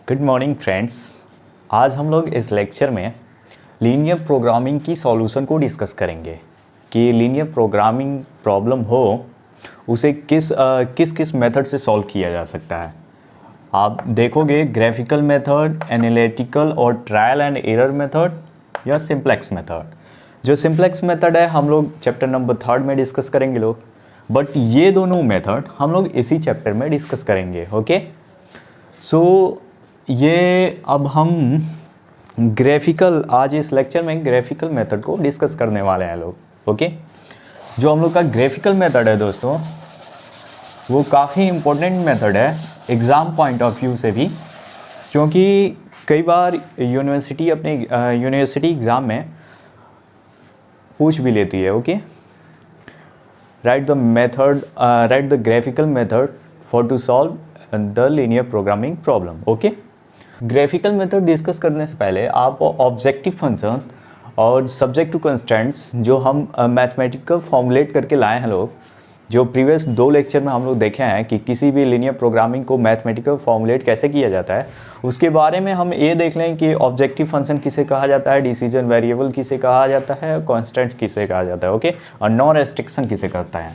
Good morning friends. आज हम लोग इस लेक्चर में लीनियर प्रोग्रामिंग की सॉल्यूशन को डिस्कस करेंगे कि लीनियर प्रोग्रामिंग प्रॉब्लम हो उसे किस किस मेथड से सॉल्व किया जा सकता है। आप देखोगे ग्राफिकल मेथड, एनालिटिकल और ट्रायल एंड एरर मेथड या सिंप्लेक्स मेथड। जो सिंप्लेक्स मेथड है हम लोग चैप्टर नंबर 3 में डिस्कस करेंगे लोग, बट ये दोनों मेथड हम लोग इसी चैप्टर में डिस्कस करेंगे। ओके, सो ये अब हम ग्राफिकल, आज इस लेक्चर में ग्राफिकल मेथड को डिस्कस करने वाले हैं लोग। ओके, जो हम लोग का ग्राफिकल मेथड है दोस्तों, वो काफ़ी इम्पोर्टेंट मेथड है एग्ज़ाम पॉइंट ऑफ व्यू से भी, क्योंकि कई बार यूनिवर्सिटी अपने यूनिवर्सिटी एग्ज़ाम में पूछ भी लेती है। Okay, write the graphical method for to solve the linear programming problem. Okay, graphical method discuss करने से पहले आप ऑब्जेक्टिव फंक्शन और सब्जेक्ट टू कंस्ट्रेंट्स जो हम मैथमेटिकल फॉर्मुलेट करके लाए हैं लोग, जो प्रीवियस 2 लेक्चर में हम लोग देखे हैं कि किसी भी लीनियर प्रोग्रामिंग को मैथमेटिकल फॉर्मुलेट कैसे किया जाता है, उसके बारे में हम ये देख लें कि ऑब्जेक्टिव फंक्शन किसे कहा जाता है, डिसीजन वेरिएबल किसे कहा जाता है, कॉन्स्टेंट किसे कहा जाता है। ओके, और नॉन रेस्ट्रिक्शन किसे कहता है।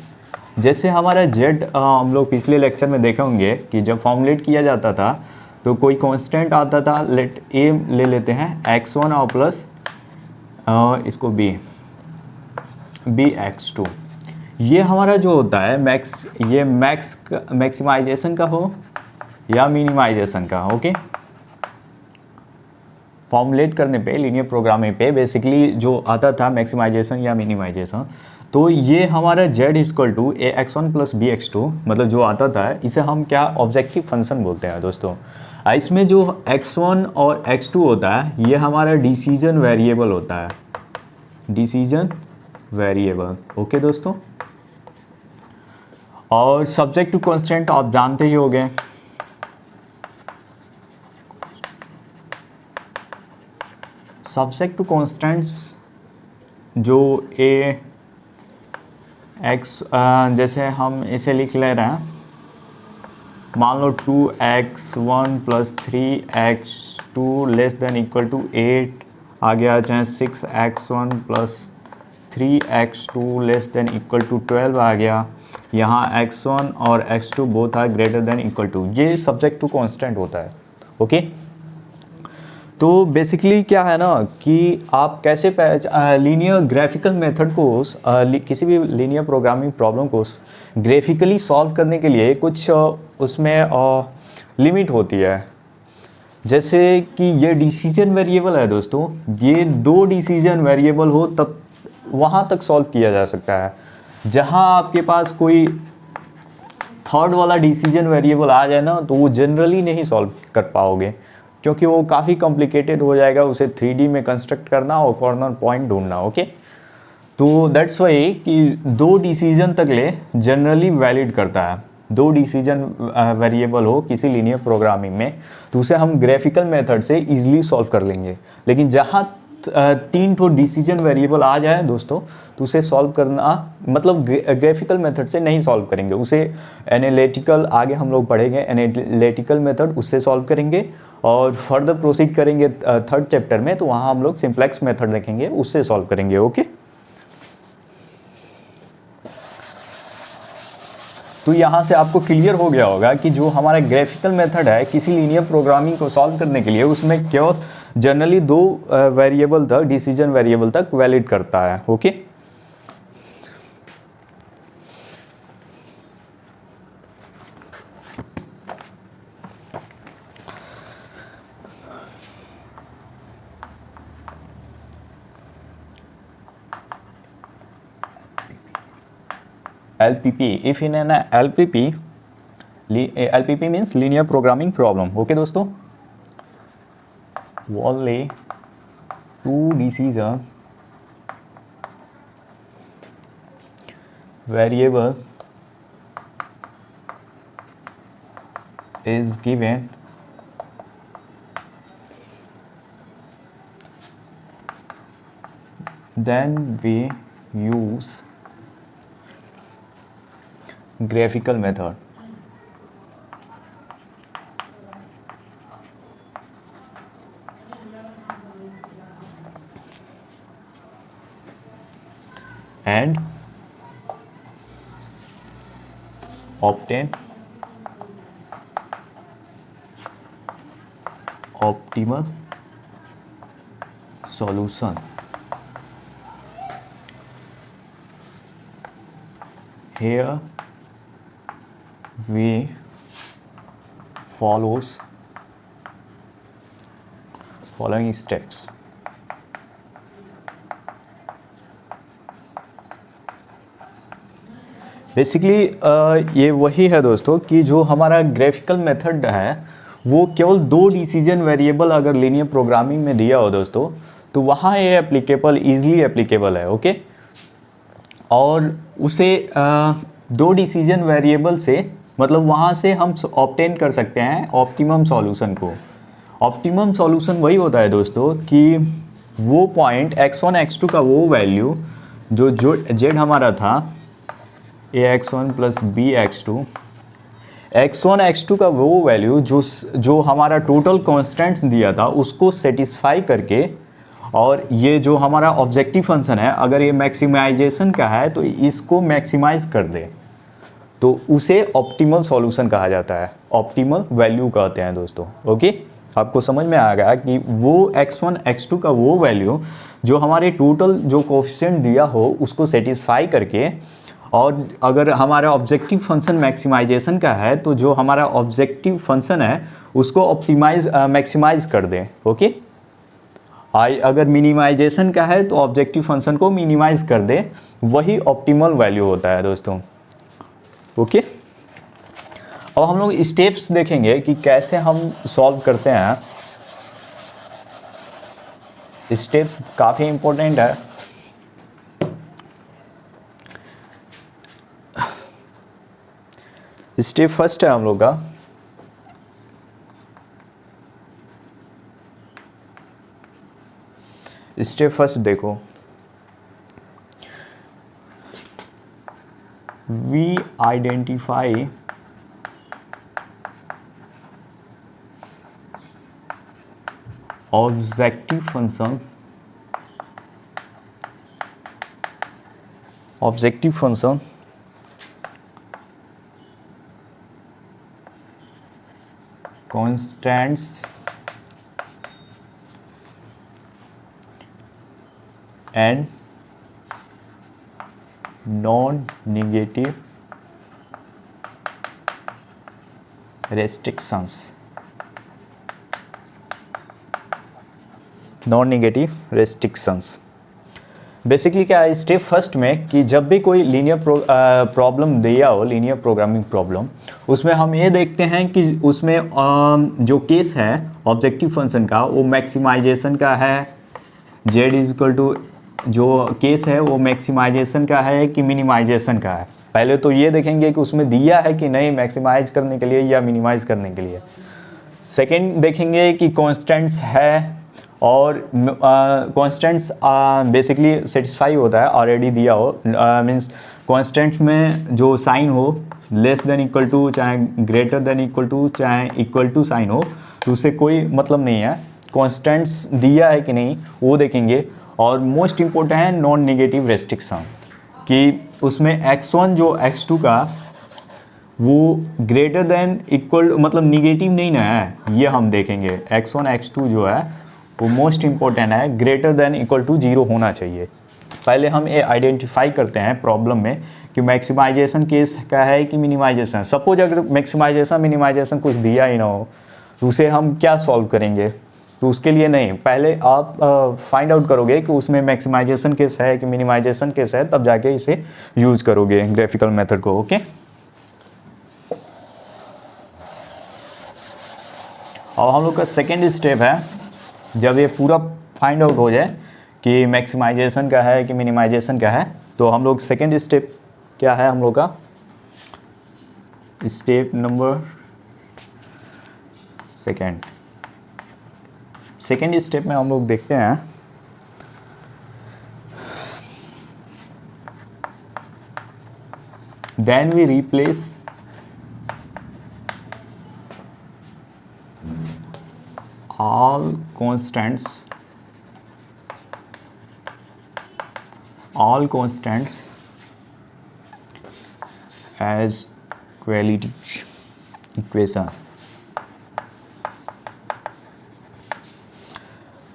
जैसे हमारा जेड हम लोग पिछले लेक्चर में देखे होंगे कि जब फॉर्मुलेट किया जाता था तो कोई कांस्टेंट आता था, लेट ए ले लेते हैं x1 और प्लस इसको bx2। ये हमारा जो होता है मैक्सिमाइजेशन का हो या मिनिमाइजेशन का। ओके, फॉर्मुलेट करने पे लीनियर प्रोग्रामिंग पे बेसिकली जो आता था मैक्सिमाइजेशन या मिनिमाइजेशन, तो ये हमारा z equal to A X one plus B X two मतलब जो आता था, इसे हम क्या ऑब्जेक्टिव फंक्शन बोलते हैं दोस्तों। इसमें जो x1 और x2 होता है ये हमारा डिसीजन वेरिएबल होता है, डिसीजन वेरिएबल। ओके दोस्तों, और सब्जेक्ट टू कांस्टेंट आप जानते ही होंगे, सब्जेक्ट टू कांस्टेंट्स जो ए एक्स, जैसे हम इसे लिख ले रहे हैं, मान लो 2x1 plus 3x2 less than equal to 8 आ गया, चाहे 6x1 plus 3x2 less than equal to 12 आ गया, यहाँ x1 और x2 both are greater than equal to, ये सब्जेक्ट टू कांस्टेंट होता है। ओके, तो बेसिकली क्या है ना कि आप कैसे लीनियर ग्राफिकल मेथड को किसी भी लीनियर प्रोग्रामिंग प्रॉब्लम को ग्राफिकली सॉल्व करने के लिए कुछ उसमें लिमिट होती है। जैसे कि ये डिसीजन वेरिएबल है दोस्तों, ये 2 डिसीजन वेरिएबल हो तब वहाँ तक सॉल्व किया जा सकता है। जहाँ आपके पास कोई थर्ड वाला डिसीजन वेरिएबल आ जाए ना, तो वो जनरली नहीं सॉल्व कर पाओगे, क्योंकि वो काफ़ी कॉम्प्लिकेटेड हो जाएगा उसे 3D में कंस्ट्रक्ट करना और कॉर्नर पॉइंट ढूंढना। ओके, तो दैट्स वाई कि 2 डिसीजन तक ले जनरली वैलिड करता है। 2 डिसीजन वेरिएबल हो किसी लीनियर प्रोग्रामिंग में तो उसे हम ग्राफिकल मेथड से इजीली सॉल्व कर लेंगे, लेकिन जहाँ 3 ठो डिसीजन वेरिएबल आ जाए दोस्तों तो उसे सॉल्व करना मतलब ग्राफिकल मेथड से नहीं सॉल्व करेंगे, उसे एनालिटिकल आगे हम लोग पढ़ेंगे, एनालिटिकल मेथड उससे सॉल्व करेंगे और फर्दर प्रोसीड करेंगे 3rd चैप्टर में, तो वहाँ हम लोग सिंप्लेक्स मेथड देखेंगे, उससे सॉल्व करेंगे। ओके, तो यहाँ से आपको क्लियर हो गया होगा कि जो हमारा ग्राफिकल मेथड है किसी लीनियर प्रोग्रामिंग को सॉल्व करने के लिए, उसमें क्यों जनरली 2 वेरिएबल तक, डिसीजन वेरिएबल तक वैलिड करता है। Okay, LPP, if in an LPP means linear programming problem. Okay दोस्तों, only 2 decision variable is given, then we use graphical method. and obtain optimal solution. Here we follows following steps. Basically ये वही है दोस्तों कि जो हमारा graphical method है वो केवल 2 डिसीजन वेरिएबल अगर लीनियर प्रोग्रामिंग में दिया हो दोस्तों तो वहाँ ये एप्लीकेबल, ईजिली एप्लीकेबल है, ओके। और उसे 2 डिसीजन वेरिएबल से मतलब वहाँ से हम ऑब्टेन कर सकते हैं ऑप्टिमम सॉल्यूशन को। ऑप्टिमम सॉल्यूशन वही होता है दोस्तों कि वो पॉइंट x1 x2 का वो वैल्यू जो z हमारा था ax1 प्लस x1 x2 का वो वैल्यू जो हमारा टोटल कॉन्स्टेंट्स दिया था उसको सेटिस्फाई करके, और ये जो हमारा ऑब्जेक्टिव फंक्शन है अगर ये मैक्सिमाइजेशन का है तो इसको मैक्सिमाइज कर दे तो उसे ऑप्टिमल सॉल्यूशन कहा जाता है, ऑप्टिमल वैल्यू कहते हैं दोस्तों, ओके। आपको समझ में आ गया कि वो x1 x2 का वो वैल्यू जो हमारे टोटल जो कोफिशिएंट दिया हो उसको सेटिस्फाई करके, और अगर हमारा ऑब्जेक्टिव फंक्शन मैक्सिमाइजेशन का है तो जो हमारा ऑब्जेक्टिव फंक्शन है उसको मैक्सिमाइज कर दें, ओके। अगर मिनिमाइजेशन का है तो ऑब्जेक्टिव फंक्शन को मिनिमाइज कर दे, वही ऑप्टिमल वैल्यू होता है दोस्तों, ओके। अब हम लोग स्टेप्स देखेंगे कि कैसे हम सॉल्व करते हैं। स्टेप्स काफ़ी इंपॉर्टेंट है। स्टेप फर्स्ट है हम लोग का स्टेप फर्स्ट देखो, we identify objective function constants and non-negative restrictions. non-negative restrictions basically क्या है स्टेप फर्स्ट में कि जब भी कोई लीनियर प्रॉब्लम दिया हो, लीनियर प्रोग्रामिंग प्रॉब्लम, उसमें हम ये देखते हैं कि उसमें जो केस है ऑब्जेक्टिव फंक्शन का वो मैक्सिमाइजेशन का है, z इज इक्वल टू जो केस है वो मैक्सिमाइजेशन का है कि मिनिमाइजेशन का है। पहले तो ये देखेंगे कि उसमें दिया है कि नहीं मैक्सिमाइज करने के लिए या मिनिमाइज करने के लिए। सेकेंड देखेंगे कि कॉन्स्टेंट्स है, और कॉन्स्टेंट्स बेसिकली सेटिस्फाई होता है ऑलरेडी दिया हो, मीन्स कॉन्स्टेंट्स में जो साइन हो लेस देन इक्वल टू, चाहे ग्रेटर देन इक्वल टू, चाहे इक्वल टू साइन हो, तो उससे कोई मतलब नहीं है। कॉन्स्टेंट्स दिया है कि नहीं वो देखेंगे। और मोस्ट इम्पोर्टेंट है नॉन नेगेटिव रेस्ट्रिक्शन, कि उसमें x1 जो x2 का वो ग्रेटर देन इक्वल मतलब निगेटिव नहीं ना है, ये हम देखेंगे। x1 x2 जो है वो मोस्ट इम्पोर्टेंट है, ग्रेटर देन इक्वल टू 0 होना चाहिए। पहले हम ये आइडेंटिफाई करते हैं प्रॉब्लम में कि मैक्सिमाइजेशन केस का है कि मिनिमाइजेशन। सपोज अगर मैक्सिमाइजेशन मिनिमाइजेशन कुछ दिया ही ना हो तो उसे हम क्या सॉल्व करेंगे, तो उसके लिए नहीं, पहले आप फाइंड आउट करोगे कि उसमें मैक्सिमाइजेशन केस है कि मिनिमाइजेशन केस है, तब जाके इसे यूज करोगे ग्राफिकल मेथड को, ओके। और हम लोग का सेकेंड स्टेप है, जब ये पूरा फाइंड आउट हो जाए कि मैक्सिमाइजेशन का है कि मिनिमाइजेशन का है, तो हम लोग सेकेंड स्टेप क्या है हम लोग का, स्टेप नंबर सेकेंड स्टेप में हम लोग देखते हैं then we replace all all constants as quality equation।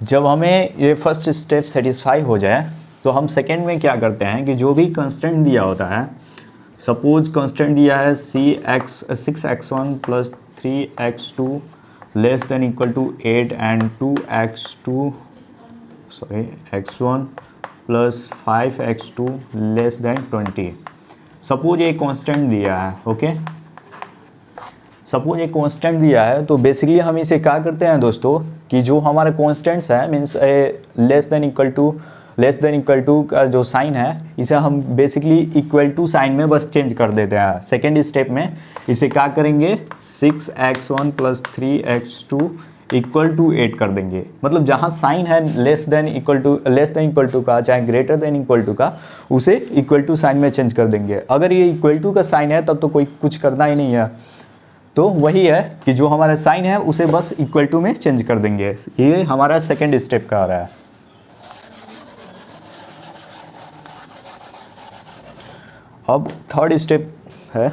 जब हमें ये फर्स्ट स्टेप सेटिस्फाई हो जाए तो हम सेकेंड में क्या करते हैं कि जो भी कांस्टेंट दिया होता है, सपोज कांस्टेंट दिया है 6x1 plus 3x2 less than equal to 8 and x1 plus 5x2 less than 20। Suppose ये कांस्टेंट दिया है, ओके। सपोज ये कांस्टेंट दिया है तो बेसिकली हम इसे क्या करते हैं दोस्तों कि जो हमारे कांस्टेंट्स है means less than equal to का जो साइन है इसे हम बेसिकली इक्वल टू साइन में बस चेंज कर देते हैं। सेकेंड स्टेप में इसे क्या करेंगे 6x1 plus 3x2 equal to 8 कर देंगे। मतलब जहाँ साइन है लेस देन इक्वल टू का चाहे ग्रेटर देन इक्वल टू का उसे इक्वल टू साइन में चेंज कर देंगे। अगर ये इक्वल टू का साइन है तब तो कोई कुछ करना ही नहीं है, तो वही है कि जो हमारा साइन है उसे बस इक्वल टू में चेंज कर देंगे। ये हमारा सेकेंड स्टेप का आ रहा है। अब थर्ड स्टेप है,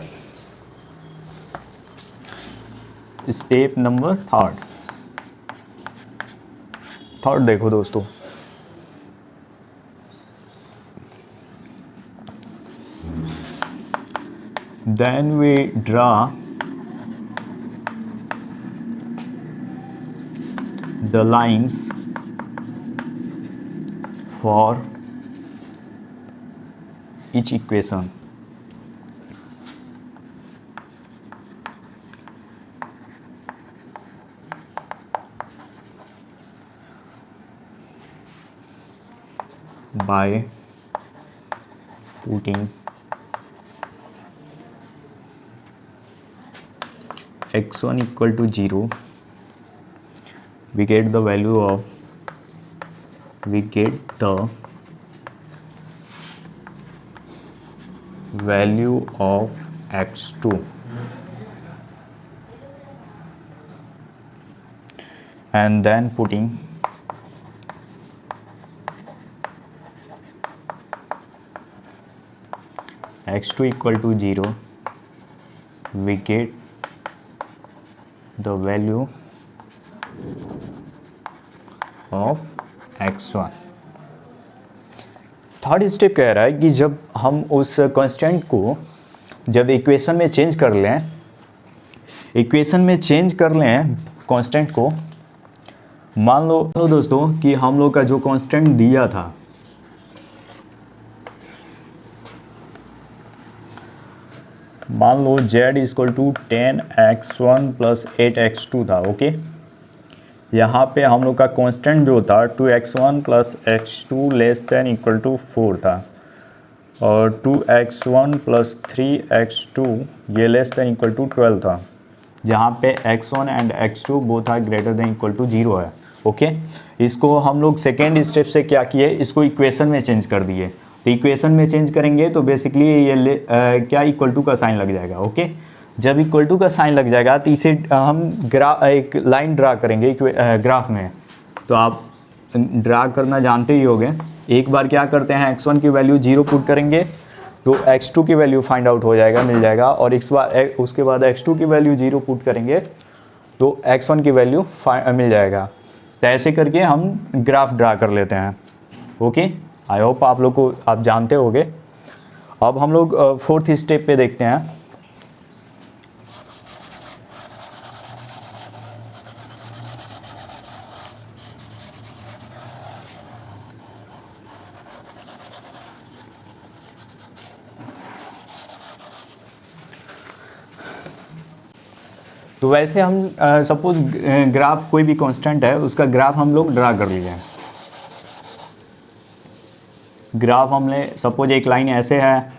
स्टेप नंबर थर्ड देखो दोस्तों, then we draw the lines for each equation। by putting x1 equal to 0 we get the value of x2 and then putting x2 equal to 0 we get the value of x1। Third step कह रहा है कि जब हम उस constant को जब equation में चेंज कर लें कांस्टेंट को, मान लो दोस्तों कि हम लोग का जो कांस्टेंट दिया था मान लो z equal to 10x1 plus 8x2 था, ओके। यहाँ पे हम लोग का कांस्टेंट जो था 2x1 plus x2 less than equal to 4 था और 2x1 प्लस 3x2 ये लेस देन इक्वल टू 12 था, जहाँ पे x1 and x2 both are greater than equal to 0 है, ओके। इसको हम लोग सेकेंड स्टेप से क्या किए, इसको इक्वेशन में चेंज कर दिए। तो इक्वेशन में चेंज करेंगे तो बेसिकली ये क्या इक्वल टू का साइन लग जाएगा, ओके। जब इक्वल टू का साइन लग जाएगा तो इसे हम एक लाइन ड्रा करेंगे ग्राफ में। तो आप ड्रा करना जानते ही होंगे। एक बार क्या करते हैं x1 की वैल्यू 0 पुट करेंगे तो x2 की वैल्यू फाइंड आउट हो जाएगा, मिल जाएगा। और उसके बाद x2 की वैल्यू 0 पुट करेंगे तो x1 की वैल्यू मिल जाएगा। तो ऐसे करके हम ग्राफ ड्रा कर लेते हैं, ओके। आई होप आप जानते होंगे। अब हम लोग फोर्थ स्टेप पे देखते हैं। तो वैसे हम सपोज ग्राफ कोई भी कांस्टेंट है उसका ग्राफ हम लोग ड्रा कर लिए। ग्राफ हमने सपोज एक लाइन ऐसे है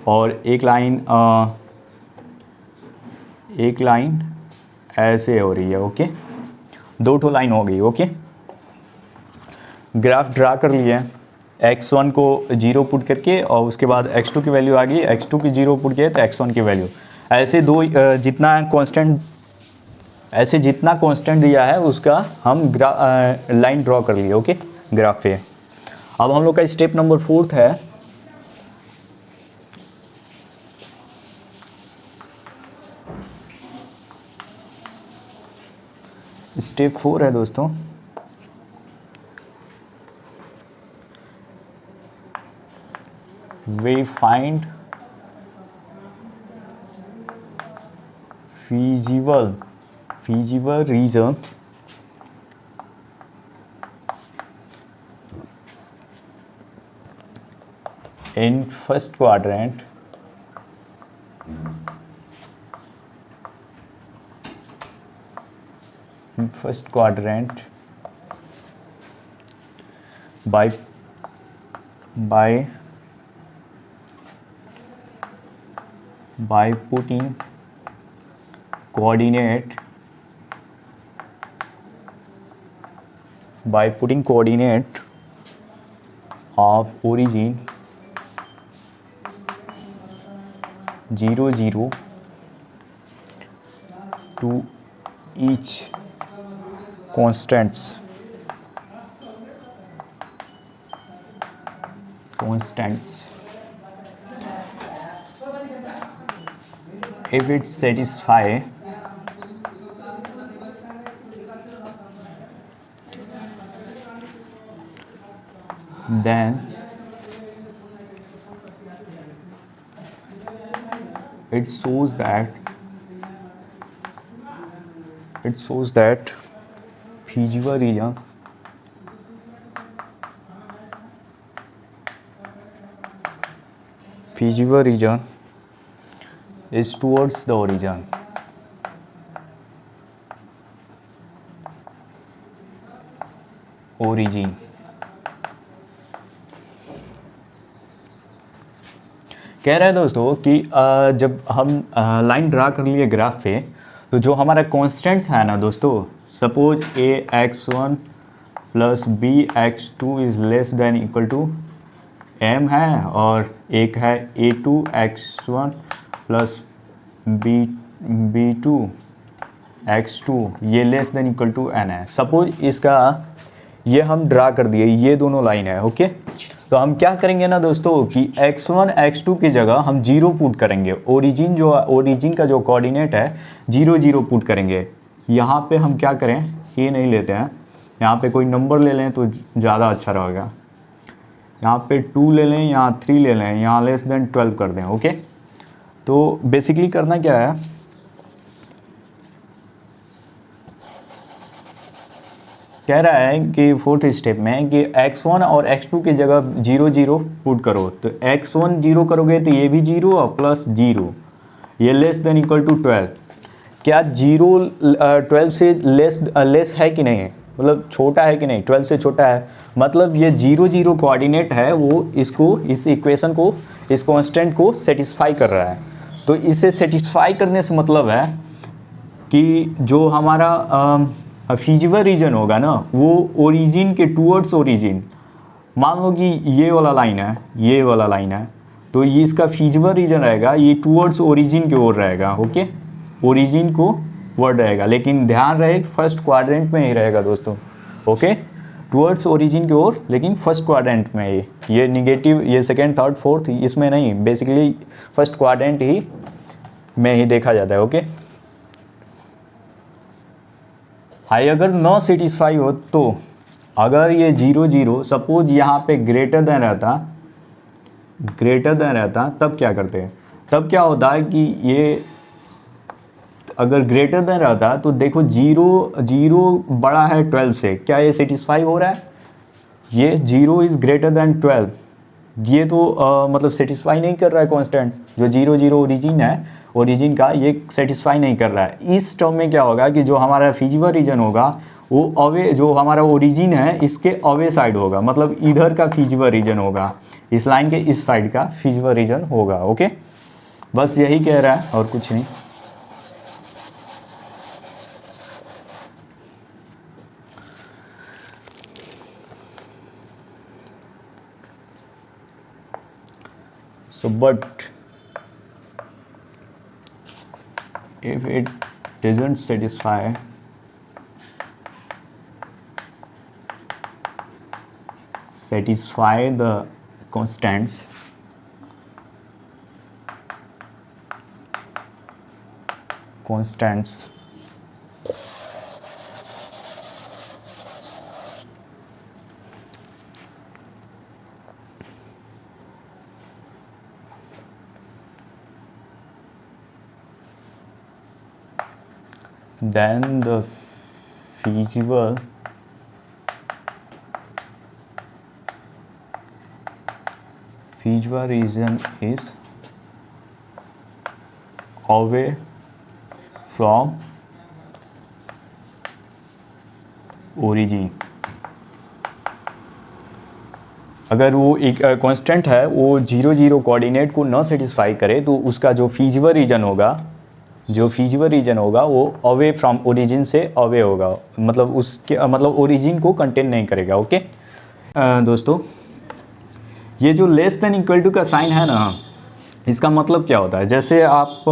और एक लाइन ऐसे हो रही है, ओके। दो ठो लाइन हो गई, ओके। ग्राफ ड्रा कर लिए, x1 को 0 पुट करके और उसके बाद x2 की वैल्यू आ गई, x2 की 0 पुट किए तो x1 की वैल्यू। ऐसे जितना कांस्टेंट दिया है उसका हम लाइन ड्रॉ कर लिए, ओके, ग्राफ पे। अब हम लोग का स्टेप नंबर 4 है स्टेप 4 है दोस्तों, वे find feasible region in first quadrant by putting coordinate of origin 0 0 to each constants if it satisfy then it shows that feasible region is towards the origin. कह रहे हैं दोस्तों कि जब हम लाइन ड्रा कर लिए ग्राफ पे, तो जो हमारा कॉन्स्टेंट्स है ना दोस्तों, suppose ax1 plus bx2 is less than equal to m है, और एक है a2x1 प्लस b2 x2 ये less than equal to n है। सपोज इसका ये हम ड्रा कर दिए, ये दोनों लाइन है। ओके, तो हम क्या करेंगे ना दोस्तों कि x1 x2 की जगह हम 0 पुट करेंगे। ओरिजिन का जो कोऑर्डिनेट है 0 0 पुट करेंगे। यहाँ पे हम क्या करें, ये नहीं लेते हैं, यहाँ पे कोई नंबर ले लें तो ज़्यादा अच्छा रहेगा। यहाँ पे 2 ले लें, यहाँ 3 ले लें, यहाँ लेस देन 12 कर दें। ओके, तो बेसिकली करना क्या है, कह रहा है कि फोर्थ स्टेप में कि x1 और x2 की जगह 0 0 पुट करो। तो x1 0 करोगे तो ये भी 0 और प्लस 0, ये लेस देन इक्वल टू 12। क्या 0 12 से लेस है कि नहीं है, मतलब छोटा है कि नहीं, 12 से छोटा है, मतलब ये 0 0 कोऑर्डिनेट है, वो इस इक्वेशन को, इस कांस्टेंट को सेटिस्फाई कर रहा है। तो इसे सेटिस्फाई करने से मतलब है कि जो हमारा फीजिबल रीजन होगा ना, वो ओरिजिन के टूवर्ड्स ओरिजिन, मान लो कि ये वाला लाइन है, तो ये इसका फीजिबल रीजन रहेगा, ये टूवर्ड्स ओरिजिन की ओर रहेगा। ओके, ओरिजिन को वर्ड रहेगा, लेकिन ध्यान रहे फर्स्ट क्वाड्रेंट में ही रहेगा दोस्तों। ओके, टूवर्ड्स ओरिजिन की ओर, लेकिन फर्स्ट क्वाड्रेंट में ये निगेटिव, ये सेकेंड थर्ड फोर्थ इसमें नहीं, बेसिकली फर्स्ट क्वाड्रेंट ही में ही देखा जाता है। ओके, हाई अगर नॉट सेटिस्फाई हो, तो अगर ये 0 0 सपोज यहाँ पे ग्रेटर देन रहता, तब क्या करते हैं, तब क्या होता है कि ये अगर ग्रेटर देन रहता तो देखो 0 0 बड़ा है 12 से, क्या ये सेटिस्फाई हो रहा है, ये 0 इज़ ग्रेटर देन 12, ये तो मतलब सेटिस्फाई नहीं कर रहा है कांस्टेंट। जो 0 0 ओरिजिन का ये सेटिस्फाई नहीं कर रहा है। इस टर्म में क्या होगा कि जो हमारा फीजिबल रीजन होगा वो अवे, जो हमारा ओरिजिन है इसके अवे साइड होगा, मतलब इधर का फीजिबल रीजन होगा, इस लाइन के इस साइड का फीजिबल रीजन होगा। ओके, बस यही कह रहा है और कुछ नहीं। So but if it doesn't satisfy the constants, then the feasible region is away from origin। अगर वो एक कांस्टेंट है, वो 0 0 कोऑर्डिनेट को न सेटिस्फाई करे तो उसका जो फीजिबल रीजन होगा वो अवे फ्रॉम ओरिजिन से अवे होगा, मतलब उसके मतलब ओरिजिन को कंटेन नहीं करेगा। ओके दोस्तों, ये जो लेस देन इक्वल टू का साइन है ना, इसका मतलब क्या होता है? जैसे आप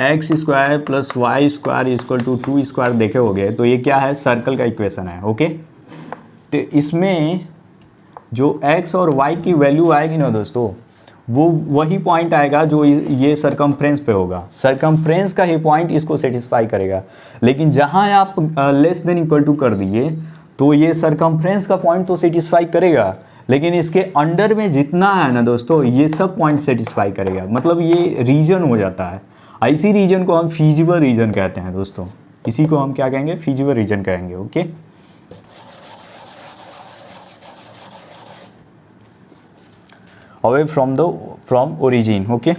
X square plus Y square equal to 2 square देखे होगे, तो ये क्या है? सर्कल का इक्वेशन है। ओके, तो इसमें जो x और y की वैल्यू आएगी ना दोस्तों, वो वही पॉइंट आएगा जो ये सरकमफ्रेंस पे होगा। सरकमफ्रेंस का ही पॉइंट इसको सेटिस्फाई करेगा। लेकिन जहाँ आप लेस देन इक्वल टू कर दिए तो ये सरकमफ्रेंस का पॉइंट तो सेटिस्फाई करेगा, लेकिन इसके अंडर में जितना है ना दोस्तों, ये सब पॉइंट सेटिस्फाई करेगा। मतलब ये रीजन हो जाता है। इसी रीजन को हम फीजिबल रीजन कहते हैं दोस्तों। इसी को हम क्या कहेंगे? फीजिबल रीजन कहेंगे। Okay, away from origin। okay,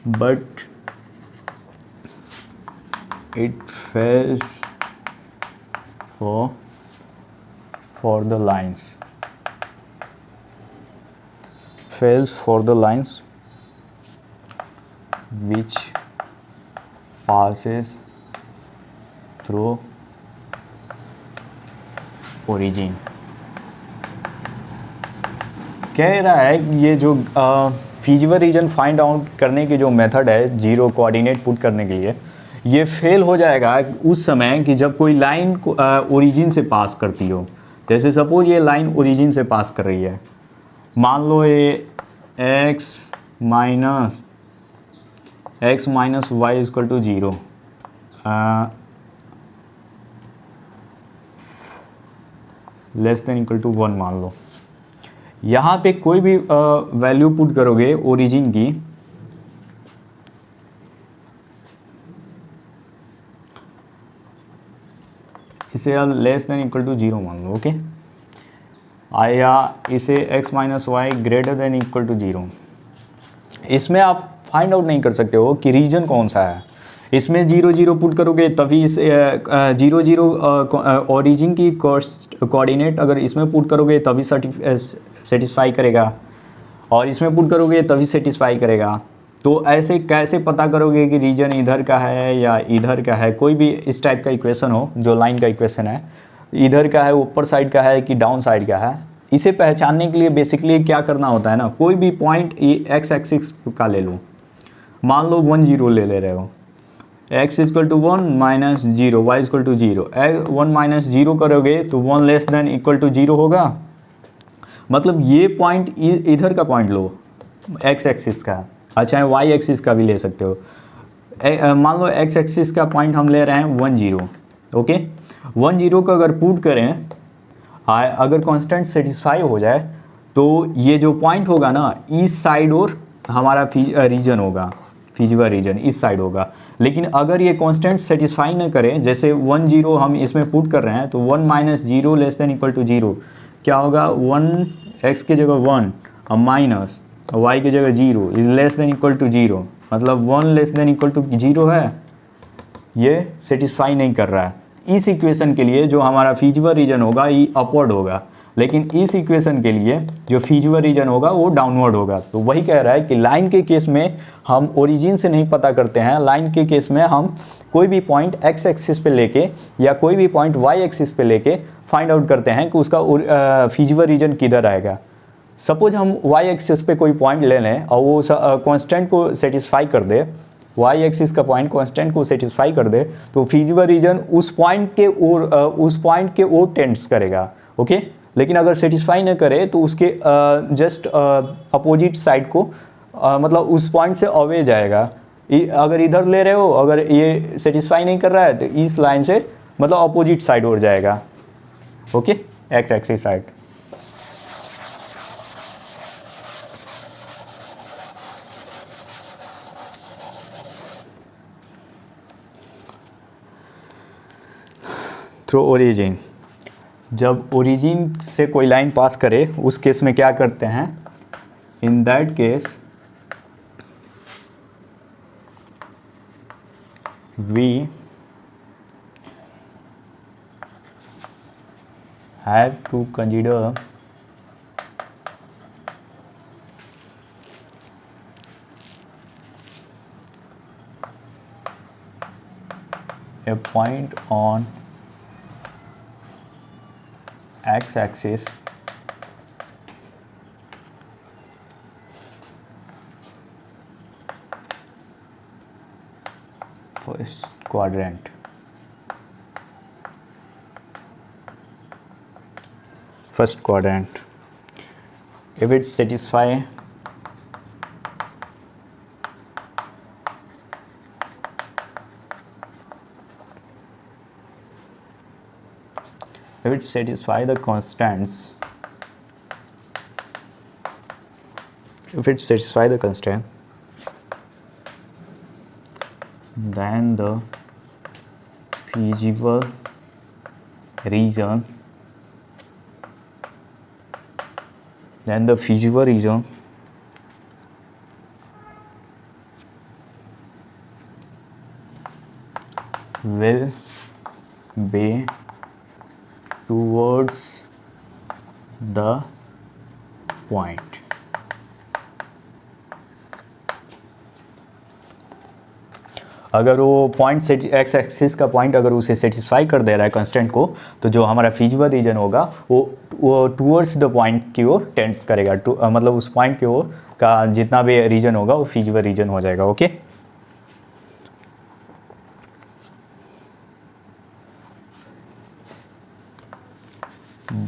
but it fails for the lines which passes through origin। कह रहा है कि ये जो फीजिबल रीजन फाइंड आउट करने की जो मेथड है जीरो कोऑर्डिनेट पुट करने के लिए, ये फेल हो जाएगा उस समय कि जब कोई लाइन ओरिजिन से पास करती हो। जैसे सपोज ये लाइन ओरिजिन से पास कर रही है, मान लो ये x minus Y equal to 0, less than equal to 1 मान लो। यहाँ पे कोई भी वैल्यू पुट करोगे ओरिजिन की, इसे लेस देन इक्वल टू 0 मान लो। ओके, या इसे x minus Y greater than equal to 0। इसमें आप फाइंड आउट नहीं कर सकते हो कि रीजन कौन सा है। इसमें 0 0 पुट करोगे तभी इस 0 0 ओरिजिन की कोऑर्डिनेट अगर इसमें पुट करोगे तभी सेटिस्फाई करेगा, और इसमें पुट करोगे तभी सेटिस्फाई करेगा। तो ऐसे कैसे पता करोगे कि रीजन इधर का है या इधर का है? कोई भी इस टाइप का इक्वेशन हो, जो लाइन का इक्वेशन है, इधर का है, ऊपर साइड का है कि डाउन साइड का है, इसे पहचानने के लिए बेसिकली क्या करना होता है ना, कोई भी पॉइंट एक्स एक्सिस का ले लो। मान लो 1 0 ले रहे हो, x equal to 1 minus 0, Y equal to 0। 1 minus 0 करोगे तो 1 लेस देन इक्वल टू 0 होगा। मतलब ये पॉइंट इधर का पॉइंट लो, x एक्सिस का, अच्छा y एक्सिस का भी ले सकते हो। मान लो x एक्सिस का पॉइंट हम ले रहे हैं 1 0। ओके, 1 0 को अगर पुट करें, अगर कांस्टेंट सेटिस्फाई हो जाए तो ये जो पॉइंट होगा ना, इस साइड और हमारा रीजन होगा, फीजिबल रीजन इस साइड होगा। लेकिन अगर ये कांस्टेंट सेटिस्फाई न करें, जैसे 1 0 हम इसमें पुट कर रहे हैं, तो 1 minus 0 less than equal to 0 क्या होगा? 1 x की जगह 1 माइनस y की जगह 0 is less than equal to 0। मतलब 1 लेस देन इक्वल टू 0 है, ये सेटिस्फाई नहीं कर रहा है। इस इक्वेशन के लिए जो हमारा फीजिबल रीजन होगा ये अपवर्ड होगा, लेकिन इस इक्वेशन के लिए जो फीजिबल रीजन होगा वो डाउनवर्ड होगा। तो वही कह रहा है कि लाइन के केस में हम ओरिजिन से नहीं पता करते हैं, लाइन के केस में हम कोई भी पॉइंट x एक्सिस पे लेके या कोई भी पॉइंट y एक्सिस पे लेके फाइंड आउट करते हैं कि उसका फीजिबल रीजन किधर आएगा। सपोज हम y एक्सिस पे कोई पॉइंट ले लें और वो कांस्टेंट को सेटिस्फाई कर दे, y एक्सिस का पॉइंट कांस्टेंट को सेटिस्फाई कर दे, तो फीजिबल रीजन उस पॉइंट के ओर टेंड्स करेगा। ओके, लेकिन अगर सेटिस्फाई न करे तो उसके जस्ट अपोजिट साइड को मतलब उस पॉइंट से अवे जाएगा। अगर इधर ले रहे हो, अगर ये सेटिस्फाई नहीं कर रहा है तो इस लाइन से मतलब अपोजिट साइड और जाएगा। Okay, x axis side. Through origin, जब ओरिजिन से कोई लाइन पास करे उस केस में क्या करते हैं, in that case we have to consider a point on x-axis first quadrant. First quadrant. If it satisfies the constants, then the feasible region will be towards the point. अगर वो point x axis का point अगर उसे satisfy कर दे रहा है constant को, तो जो हमारा फीजिबल रीजन होगा वो टूवर्ड्स द पॉइंट की ओर टेंड्स करेगा, मतलब उस पॉइंट की ओर का जितना भी रीजन होगा वो फीजिबल रीजन हो जाएगा. Okay,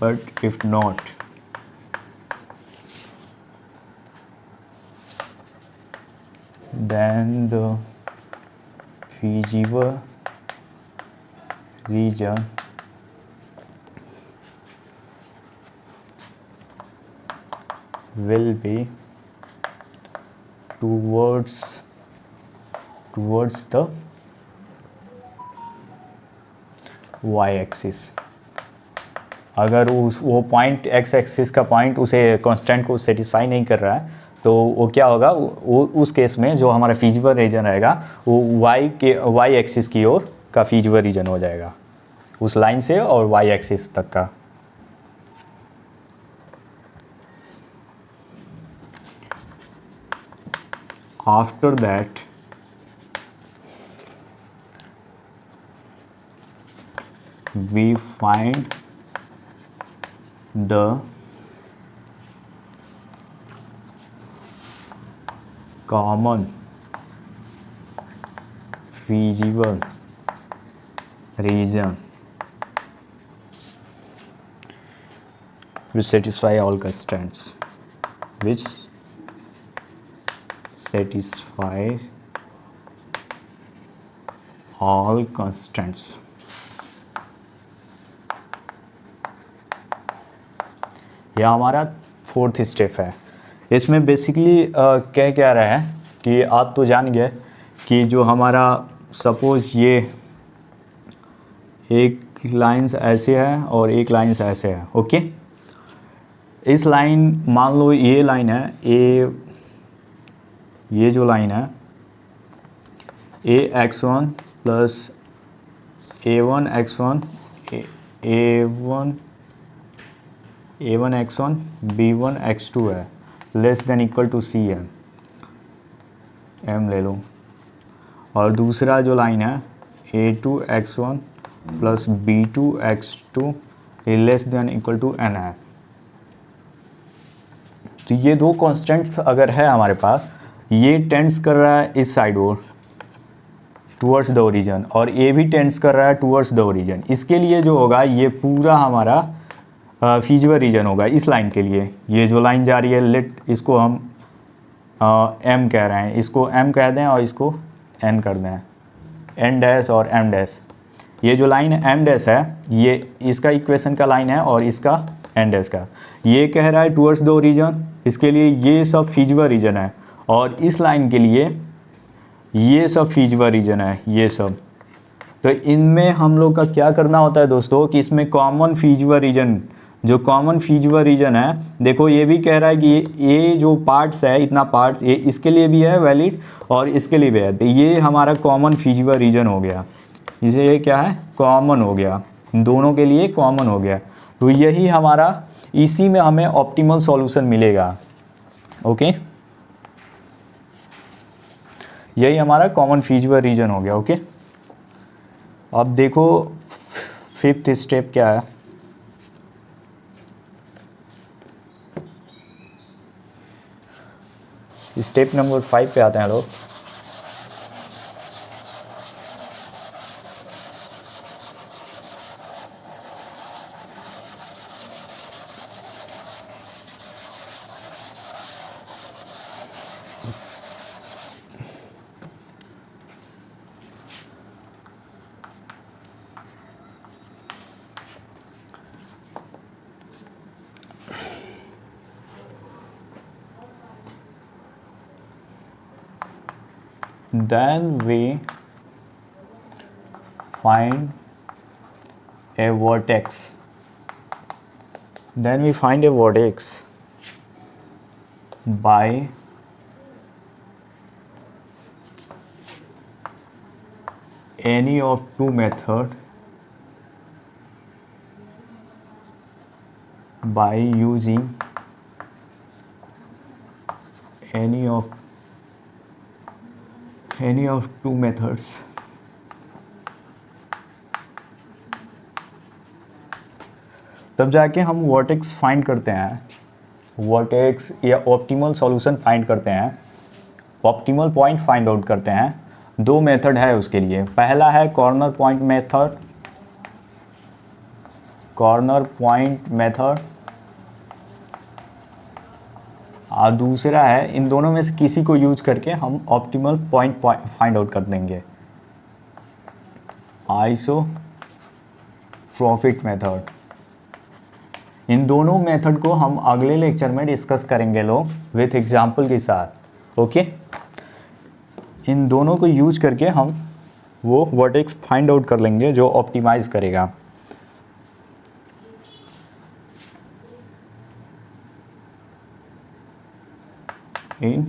but if not, then the feasible region will be towards the y axis. अगर वो पॉइंट एक्स एक्सिस का पॉइंट उसे कांस्टेंट को सेटिस्फाई नहीं कर रहा है, तो वो क्या होगा, वो उस केस में जो हमारा फीजिबल रीजन रहेगा वो वाई एक्सिस की ओर का फीजिबल रीजन हो जाएगा, उस लाइन से और वाई एक्सिस तक का. After that we find the common feasible region which satisfy all constraints, यह हमारा फोर्थ स्टेप है. इसमें बेसिकली कह क्या रहा है कि आप तो जान गए कि जो हमारा सपोज ये एक लाइन्स ऐसे है और एक लाइन्स ऐसे है. ओके, इस लाइन, मान लो ये लाइन है ये जो लाइन है ax1 plus a1x1 a1x1 b1x2 है, लेस देन इक्वल टू सी है, m ले लो. और दूसरा जो लाइन है a2x1 plus b2x2 less than equal to n है. तो ये दो कॉन्स्टेंट्स अगर है हमारे पास, ये टेंड्स कर रहा है इस साइड और टूवर्ड्स द ओरिजिन, और ये भी टेंड्स कर रहा है टूवर्ड्स द ओरिजिन. इसके लिए जो होगा ये पूरा हमारा फीजिबल रीजन होगा इस लाइन के लिए. ये जो लाइन जा रही है, लेट इसको हम m कह रहे हैं, इसको m कह दें और इसको n कर दें, n डैश और m डैश. ये जो लाइन है m डैश है, ये इसका इक्वेशन का लाइन है और इसका n डैश का. ये कह रहा है टूवर्ड्स द ओरिजिन, इसके लिए ये सब फीजिबल रीजन है, और इस लाइन के लिए ये सब फीजिबल रीजन है, ये सब. तो इनमें हम लोग का क्या करना होता है दोस्तों कि इसमें कॉमन फीचर रीजन, जो कॉमन फीचर रीजन है, देखो ये भी कह रहा है कि ये जो पार्ट्स है, इतना पार्ट्स ये इसके लिए भी है वैलिड और इसके लिए भी है, तो ये हमारा कॉमन फीचर रीजन हो गया, इसे ये क्या है कॉमन हो गया, दोनों के लिए कॉमन हो गया। तो यही हमारा, इसी में हमें ऑप्टिमल सॉल्यूशन मिलेगा। ओके, यही हमारा कॉमन फीचर रीजन हो गया। ओके, अब देखो फिफ्थ स्टेप क्या है। स्टेप नंबर 5 पे आते हैं लोग। Then we find a vertex. Then we find a vertex by any of two methods, by using any of two methods. तब जाके हम वर्टेक्स फाइंड करते हैं, वर्टेक्स या ऑप्टिमल सॉल्यूशन फाइंड करते हैं, ऑप्टिमल पॉइंट फाइंड आउट करते हैं। दो मेथड है उसके लिए, पहला है corner point method, corner point method, और दूसरा है, इन दोनों में से किसी को यूज करके हम ऑप्टिमल पॉइंट फाइंड आउट कर देंगे, आइसोट्रॉपिक मेथड। इन दोनों मेथड को हम अगले लेक्चर में डिस्कस करेंगे लोग विथ एग्जांपल के साथ। ओके, इन दोनों को यूज करके हम वो वर्टेक्स फाइंड आउट कर लेंगे जो ऑप्टिमाइज करेगा। In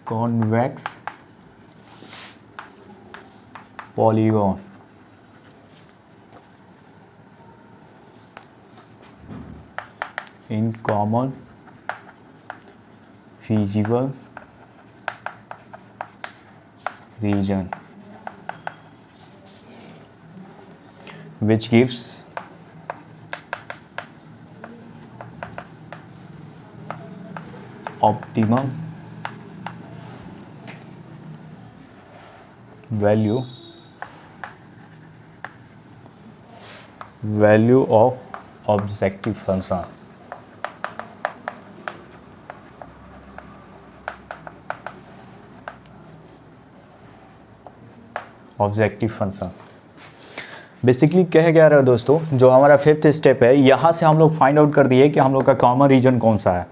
convex polygon, in common feasible region, which gives optimum value of objective function. Objective function basically कह क्या रहा है दोस्तों, जो हमारा फिफ्थ स्टेप है, यहाँ से हम लोग फाइंड आउट कर दिए कि हम लोग का कॉमन रीजन कौन सा है।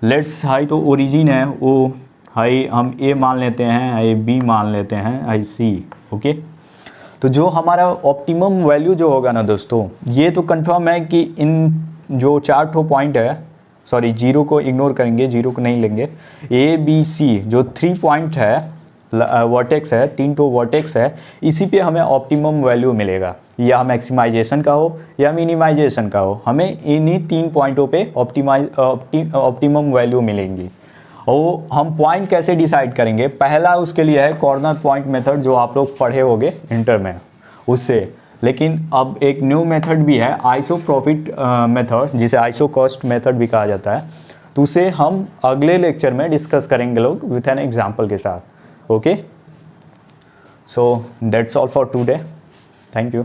लेट्स हाई तो ओरिजिन है वो हाई हम ए मान लेते हैं, हाई बी मान लेते हैं, हाई सी। ओके, तो जो हमारा ऑप्टिमम वैल्यू जो होगा ना दोस्तों, ये तो कंफर्म है कि इन जो 4 ठो पॉइंट है, सॉरी जीरो को इग्नोर करेंगे, जीरो को नहीं लेंगे, ए बी सी जो 3 पॉइंट है वर्टेक्स है, 3 ठो वर्टेक्स है, इसी पे हमें ऑप्टिमम वैल्यू मिलेगा, या मैक्सिमाइजेशन का हो या मिनिमाइजेशन का हो, हमें इन्हीं 3 पॉइंटों पे ऑप्टिमम वैल्यू मिलेंगी। और हम पॉइंट कैसे डिसाइड करेंगे, पहला उसके लिए है कॉर्नर पॉइंट मेथड जो आप लोग पढ़े होंगे इंटर में उससे, लेकिन अब एक न्यू मेथड भी है आइसोट्रॉपिक मेथड, जिसे आइसोकॉस्ट मेथड भी कहा जाता है, तो उसे हम अगले लेक्चर में डिस्कस करेंगे लोग विथ एन एग्जाम्पल के साथ। Okay, so that's all for today. Thank you.